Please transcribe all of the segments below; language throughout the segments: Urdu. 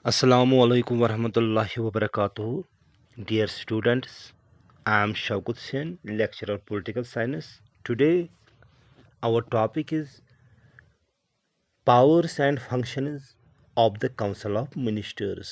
Assalamu alaikum warahmatullahi wabarakatuh. Dear students, I am Shaukat Sen, lecturer of political science. Today our topic is powers and functions of the Council of Ministers.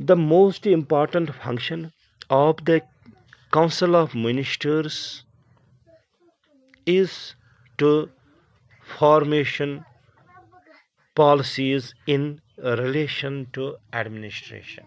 the most important function of the Council of Ministers is to formation policies in relation to administration.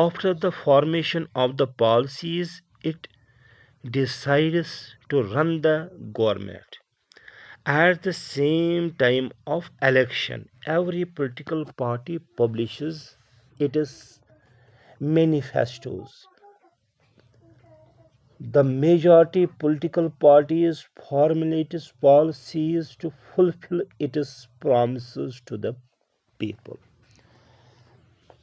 After the formation of the policies, it decides to run the government. At the same time of election, every political party publishes its manifestos. The majority political parties formulate policies to fulfill its promises to the people.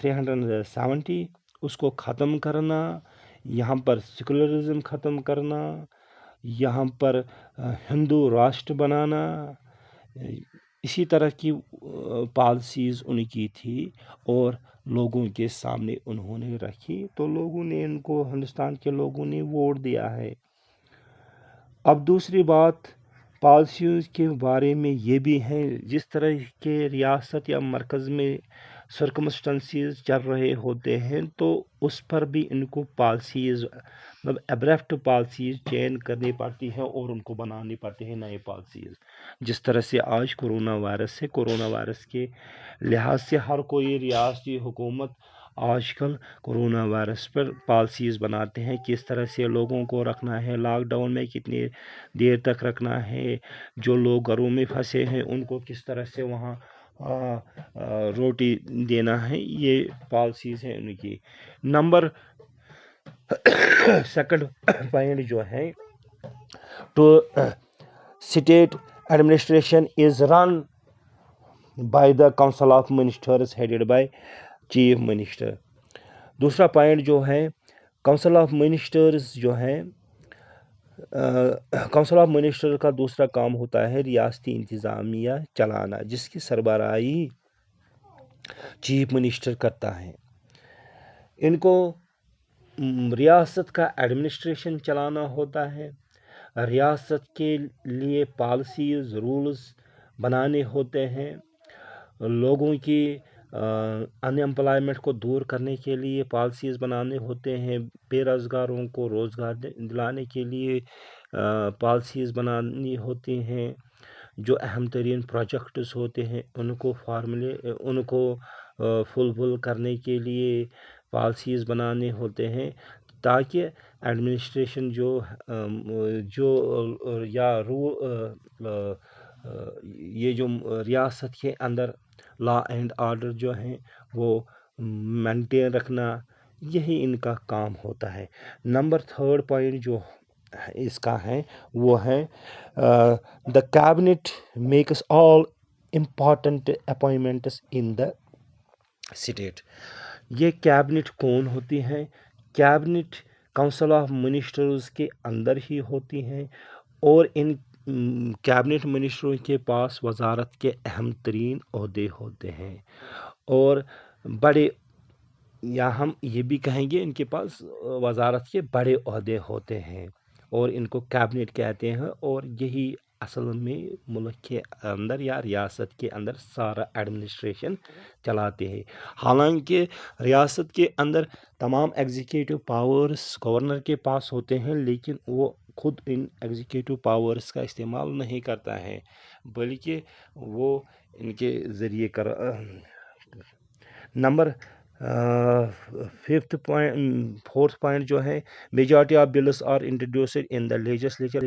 370 اس کو ختم کرنا، یہاں پر سیکولرزم ختم کرنا، یہاں پر ہندو راشٹر بنانا، اسی طرح کی پالیسیز ان کی تھی اور لوگوں کے سامنے انہوں نے رکھی، تو لوگوں نے ان کو، ہندوستان کے لوگوں نے ووٹ دیا ہے۔ اب دوسری بات پالیسیز کے بارے میں یہ بھی ہے، جس طرح کے ریاست یا مرکز میں سرکمسٹنسیز چل رہے ہوتے ہیں تو اس پر بھی ان کو پالیسیز، مطلب ایبرفٹ پالیسیز چینج کرنی پڑتی ہے اور ان کو بنانی پڑتی ہیں نئے پالیسیز۔ جس طرح سے آج کرونا وائرس ہے، کرونا وائرس کے لحاظ سے ہر کوئی ریاستی حکومت آج کل کرونا وائرس پر پالیسیز بناتے ہیں، کس طرح سے لوگوں کو رکھنا ہے، لاک ڈاؤن میں کتنی دیر تک رکھنا ہے، جو لوگ گھروں میں پھنسے ہیں ان کو کس طرح سے وہاں روٹی دینا ہے، یہ پالیسیز ہیں ان کی۔ نمبر سیکنڈ پوائنٹ جو ہے، تو state administration is run by the council of ministers headed by chief minister. دوسرا پوائنٹ جو ہے، کونسل آف منسٹرز جو ہے، کونسل آف منسٹر کا دوسرا کام ہوتا ہے ریاستی انتظامیہ چلانا، جس کی سربراہی چیف منسٹر کرتا ہے۔ ان کو ریاست کا ایڈمنسٹریشن چلانا ہوتا ہے، ریاست کے لیے پالیسیز، رولز بنانے ہوتے ہیں، لوگوں کی ان امپلائمنٹ کو دور کرنے کے لیے پالیسیز بنانے ہوتے ہیں، بے روزگاروں کو روزگار دلانے کے لیے پالیسیز بنانی ہوتی ہیں، جو اہم ترین پروجیکٹس ہوتے ہیں ان کو فلفل کرنے کے لیے پالیسیز بنانے ہوتے ہیں، تاکہ ایڈمنسٹریشن یہ جو ریاست کے اندر لا اینڈ آرڈر جو ہیں وہ مینٹین رکھنا، یہی ان کا کام ہوتا ہے۔ نمبر تھرڈ پوائنٹ جو اس کا ہے وہ ہے the cabinet makes all important appointments in the state. یہ کیبنٹ کون ہوتی ہے؟ کیبنٹ کونسل آف منسٹرز کے اندر ہی ہوتی ہیں، اور ان کیبنٹ منسٹروں کے پاس وزارت کے اہم ترین عہدے ہوتے ہیں، اور بڑے، یا ہم یہ بھی کہیں گے ان کے پاس وزارت کے بڑے عہدے ہوتے ہیں، اور ان کو کیبنٹ کہتے ہیں، اور یہی اصل میں ملک کے اندر یا ریاست کے اندر سارا ایڈمنسٹریشن چلاتے ہیں۔ حالانکہ ریاست کے اندر تمام ایگزیکٹو پاورز گورنر کے پاس ہوتے ہیں، لیکن وہ خود ان ایگزیکٹو پاورز کا استعمال نہیں کرتا ہے، بلکہ وہ ان کے ذریعے نمبر فورتھ پوائنٹ جو ہے، majority of bills are introduced in the legislature